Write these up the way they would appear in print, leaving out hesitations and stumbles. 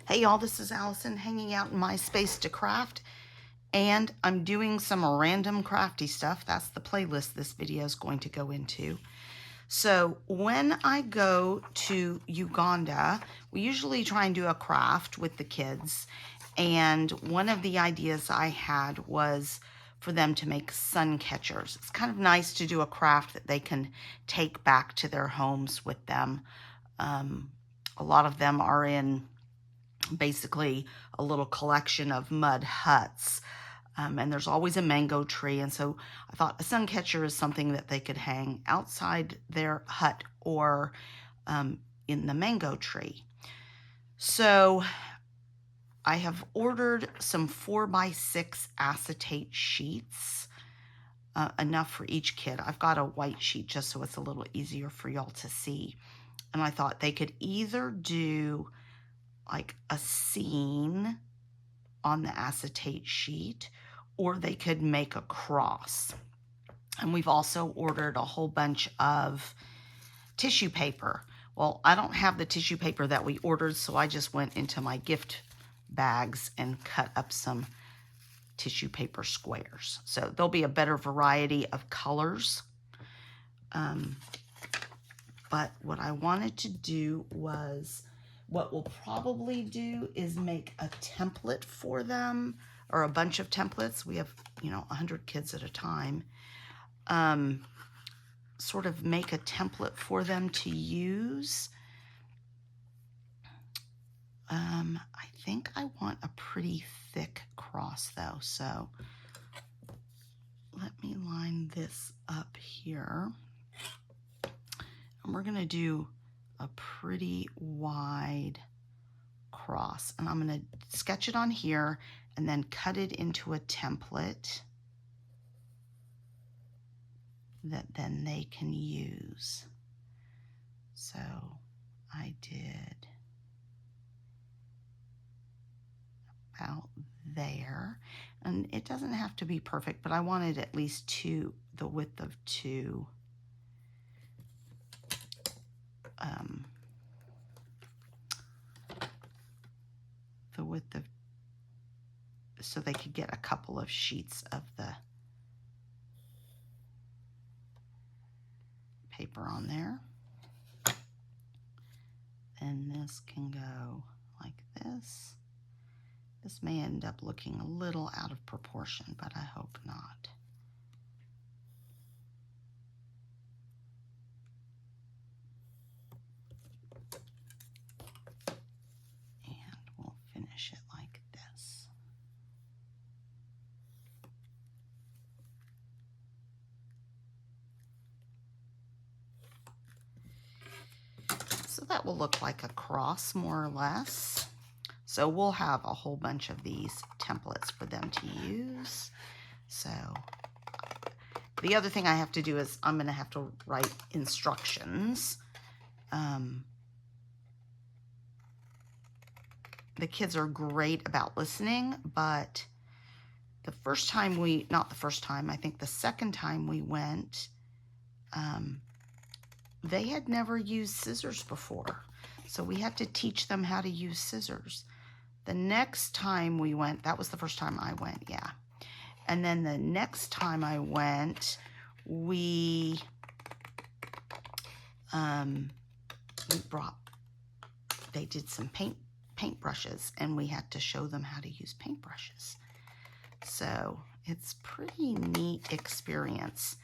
Hey y'all, this is Allison hanging out in my space to craft, and I'm doing some random crafty stuff. That's the playlist this video is going to go into. So when I go to Uganda, we usually try and do a craft with the kids, and one of the ideas I had was for them to make sun catchers. It's kind of nice to do a craft that they can take back to their homes with them. A lot of them are in basically a little collection of mud huts. And there's always a mango tree. And so I thought a sun catcher is something that they could hang outside their hut or in the mango tree. So I have ordered some 4x6 acetate sheets, enough for each kid. I've got a white sheet just so it's a little easier for y'all to see. And I thought they could either do like a scene on the acetate sheet, or they could make a cross. And we've also ordered a whole bunch of tissue paper. Well, I don't have the tissue paper that we ordered, so I just went into my gift bags and cut up some tissue paper squares. So there'll be a better variety of colors. But what I wanted to do was, what we'll probably do is make a template for them, or a bunch of templates. We have, 100 kids at a time. Sort of make a template for them to use. I think I want a pretty thick cross though, so let me line this up here. And we're gonna do a pretty wide cross, and I'm going to sketch it on here and then cut it into a template that then they can use. So I did about there, and it doesn't have to be perfect, but I wanted at least the width of two. The width of, so they could get a couple of sheets of the paper on there. And this can go like this. This may end up looking a little out of proportion, but I hope not. Finish it like this. So that will look like a cross, more or less. So we'll have a whole bunch of these templates for them to use. So the other thing I have to do is I'm going to have to write instructions. The kids are great about listening, but the first time not the first time, I think the second time we went, they had never used scissors before. So we had to teach them how to use scissors. The next time we went, that was the first time I went, yeah. And then the next time I went, they did some paintbrushes, and we had to show them how to use paintbrushes. So it's pretty neat experience.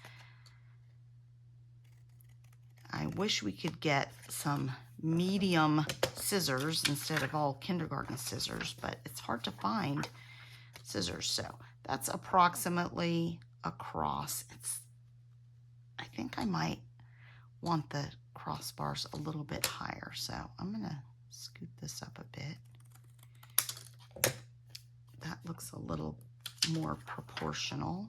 I wish we could get some medium scissors instead of all kindergarten scissors, but it's hard to find scissors. So that's approximately a cross. I think I might want the crossbars a little bit higher, so I'm gonna scoot this up a bit. That looks a little more proportional.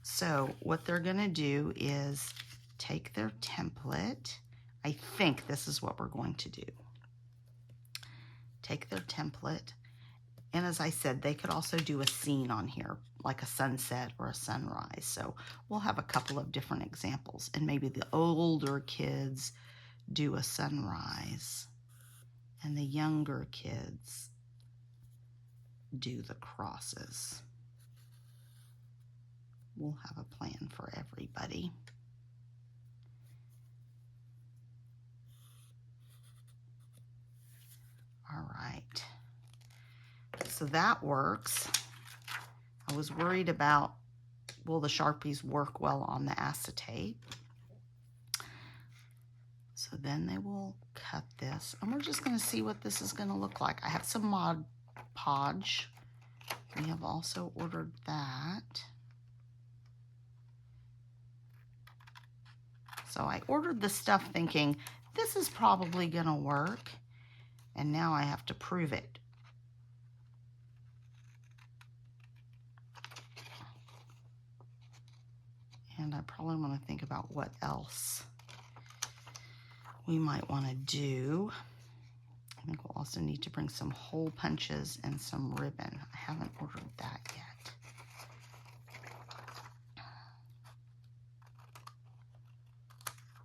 So what they're gonna do is take their template. I think this is what we're going to do. Take their template, and as I said, they could also do a scene on here, like a sunset or a sunrise. So we'll have a couple of different examples, and maybe the older kids do a sunrise, and the younger kids do the crosses. We'll have a plan for everybody. All right, so that works. I was worried about, will the Sharpies work well on the acetate? So then they will cut this, and we're just gonna see what this is gonna look like. I have some Mod Podge. We have also ordered that. So I ordered the stuff thinking, this is probably gonna work, and now I have to prove it. And I probably wanna think about what else we might wanna do. I think we'll also need to bring some hole punches and some ribbon. I haven't ordered that yet.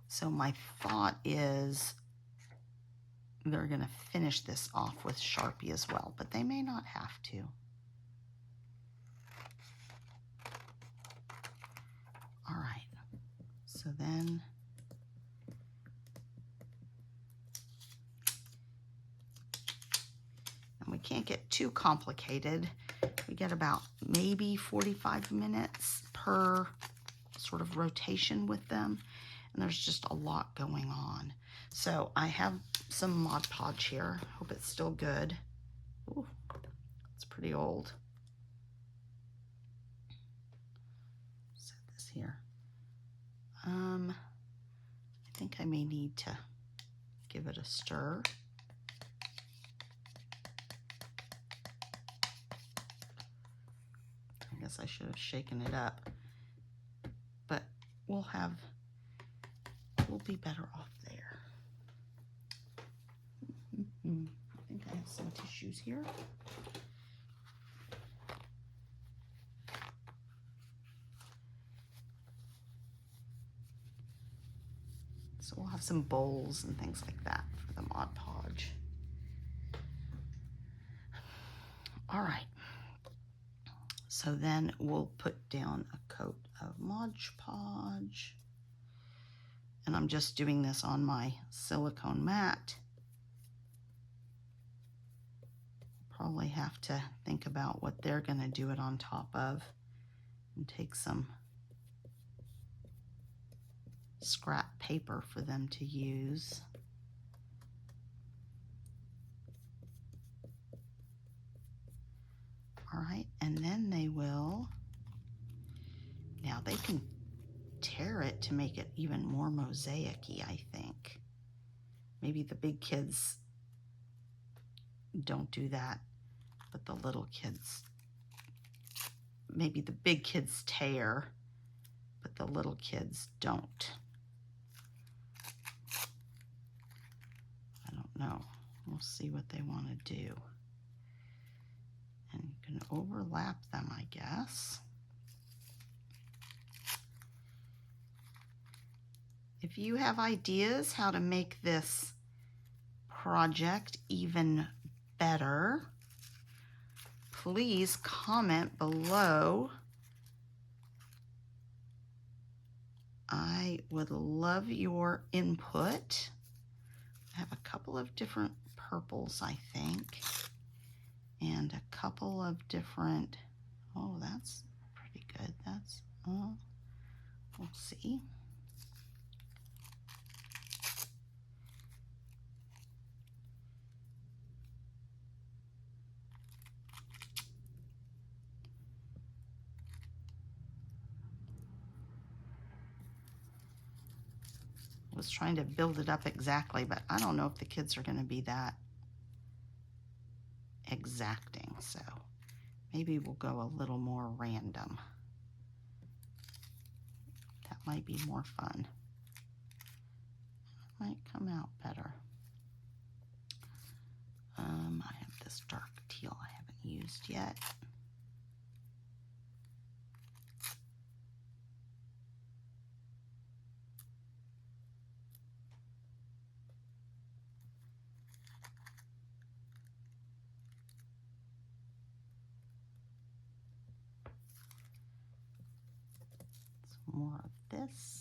So my thought is they're gonna finish this off with Sharpie as well, but they may not have to. All right, so then and we can't get too complicated. We get about maybe 45 minutes per sort of rotation with them. And there's just a lot going on. So I have some Mod Podge here. Hope it's still good. Ooh, it's pretty old. Set this here. I think I may need to give it a stir. I guess I should have shaken it up, but we'll be better off there. I think I have some tissues here. So we'll have some bowls and things like that for the Mod Podge. All right. So then we'll put down a coat of Mod Podge. And I'm just doing this on my silicone mat. Probably have to think about what they're gonna do it on top of, and take some scrap paper for them to use. All right, and then they will, now they can tear it to make it even more mosaic-y, I think. Maybe the big kids don't do that, but the little kids, maybe the big kids tear, but the little kids don't. I don't know. We'll see what they want to do. And you can overlap them, I guess. If you have ideas how to make this project even better, please comment below. I would love your input. I have a couple of different purples, I think, and a couple of different, oh, that's pretty good. That's, we'll see. Was trying to build it up exactly, but I don't know if the kids are going to be that exacting, so maybe we'll go a little more random. That might be more fun. Might come out better. I have this dark teal I haven't used yet. more of this.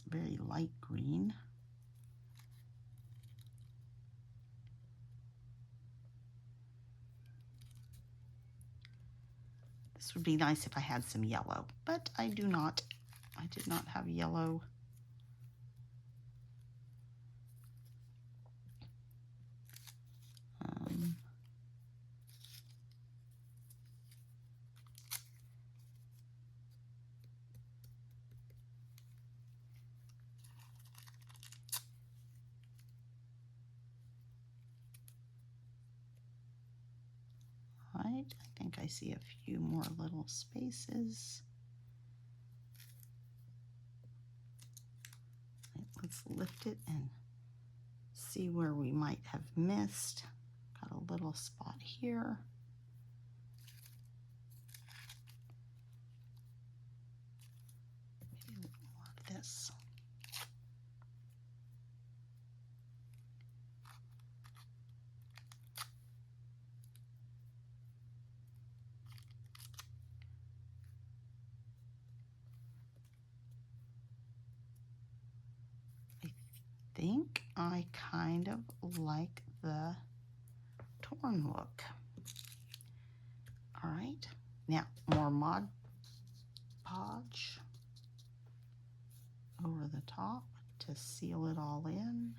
Very light green. This would be nice if I had some yellow, but I do not. I did not have yellow. Right, I think I see a few more little spaces. Let's lift it and see where we might have missed. Got a little spot here. Maybe a little more of this. I think I kind of like the torn look. All right, now more Mod Podge over the top to seal it all in.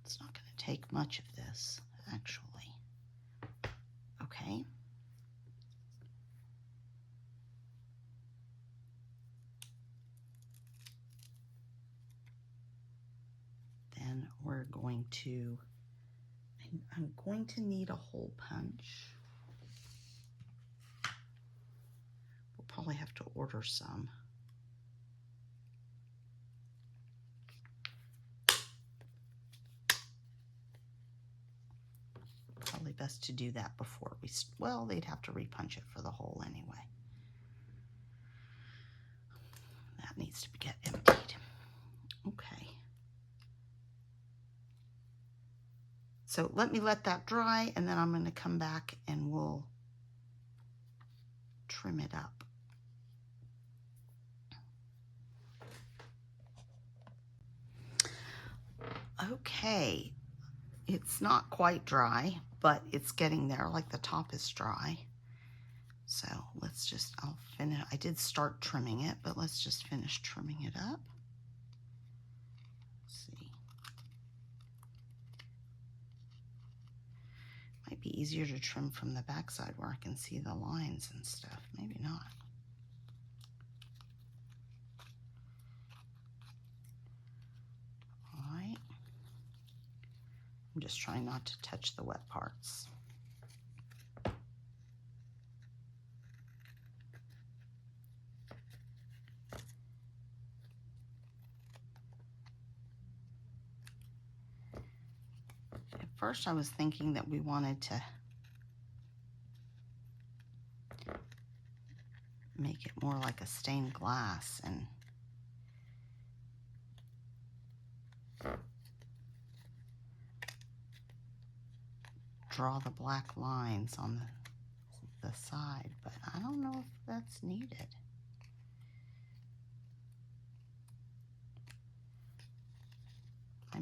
It's not going to take much of this, actually. Okay. Then we're going to, I'm going to need a hole punch. We'll probably have to order some. Probably best to do that before we, well, they'd have to repunch it for the hole anyway. That needs to get emptied. Okay. So let me let that dry, and then I'm going to come back and we'll trim it up. Okay, it's not quite dry, but it's getting there, like the top is dry. So let's just, I'll finish, I did start trimming it, but let's just finish trimming it up. Let's see. Might be easier to trim from the backside where I can see the lines and stuff, maybe not. All right. I'm just trying not to touch the wet parts. At first I was thinking that we wanted to make it more like a stained glass and draw the black lines on the side, but I don't know if that's needed.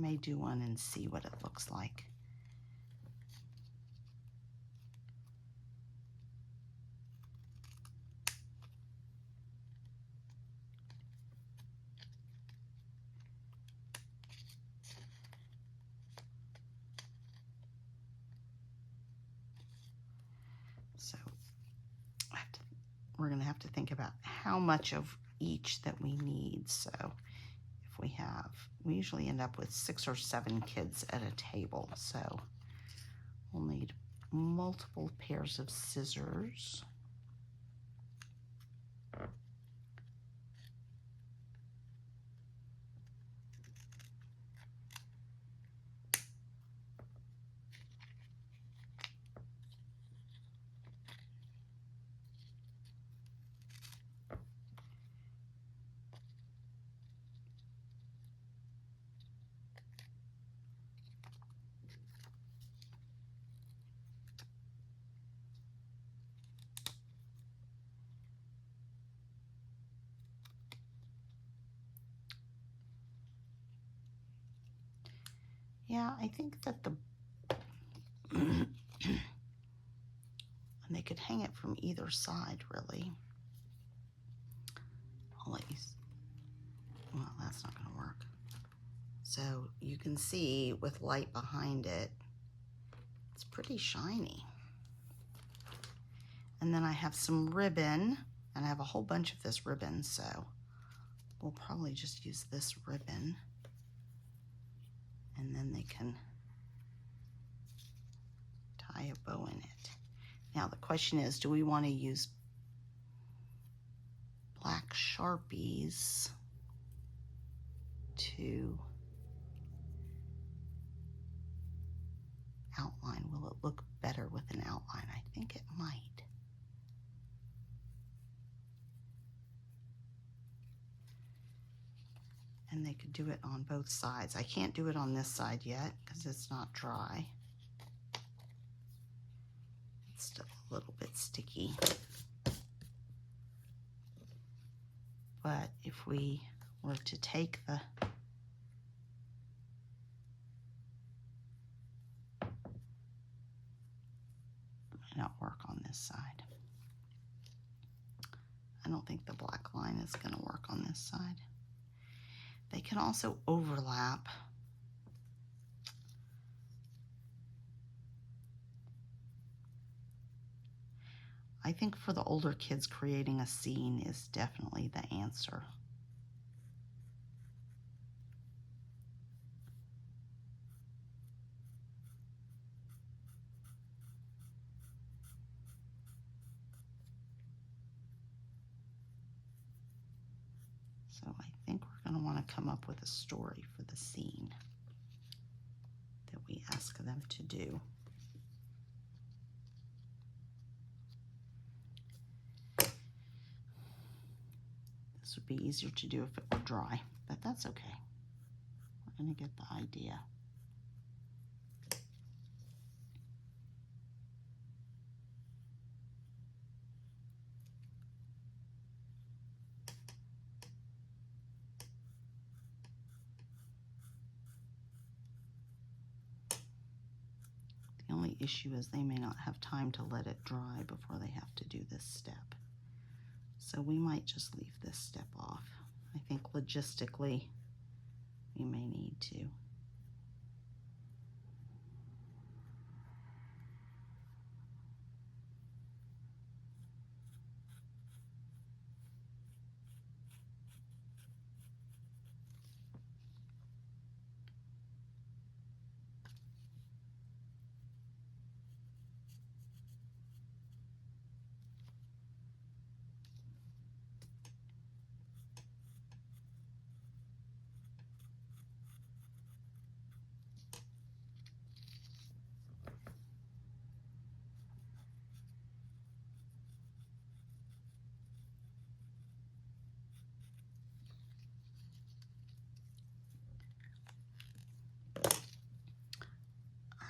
may do one and see what it looks like. So we're going to have to think about how much of each that we need. So if we usually end up with 6 or 7 kids at a table. So we'll need multiple pairs of scissors. Yeah, I think that and they could hang it from either side, really. I'll let you, well, that's not going to work. So you can see with light behind it, it's pretty shiny. And then I have some ribbon, and I have a whole bunch of this ribbon, so we'll probably just use this ribbon. And then they can tie a bow in it. Now the question is, do we want to use black Sharpies to outline? Will it look better with an outline? I think it might. And they could do it on both sides. I can't do it on this side yet because it's not dry. It's still a little bit sticky. But if we were to take the not work on this side. I don't think the black line is going to work on this side. They can also overlap. I think for the older kids, creating a scene is definitely the answer. So I think we're going to want to come up with a story for the scene that we ask them to do. This would be easier to do if it were dry, but that's okay. We're going to get the idea. The only issue is they may not have time to let it dry before they have to do this step. So we might just leave this step off. I think logistically, we may need to.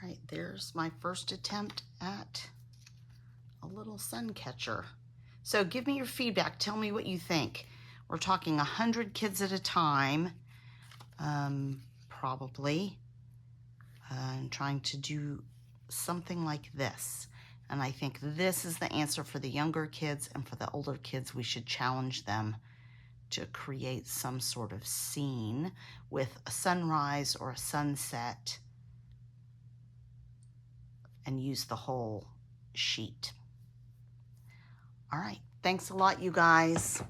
All right, there's my first attempt at a little sun catcher. So give me your feedback. Tell me what you think. We're talking 100 kids at a time. probably. I'm trying to do something like this. And I think this is the answer for the younger kids, and for the older kids, we should challenge them to create some sort of scene with a sunrise or a sunset and use the whole sheet. All right, thanks a lot, you guys.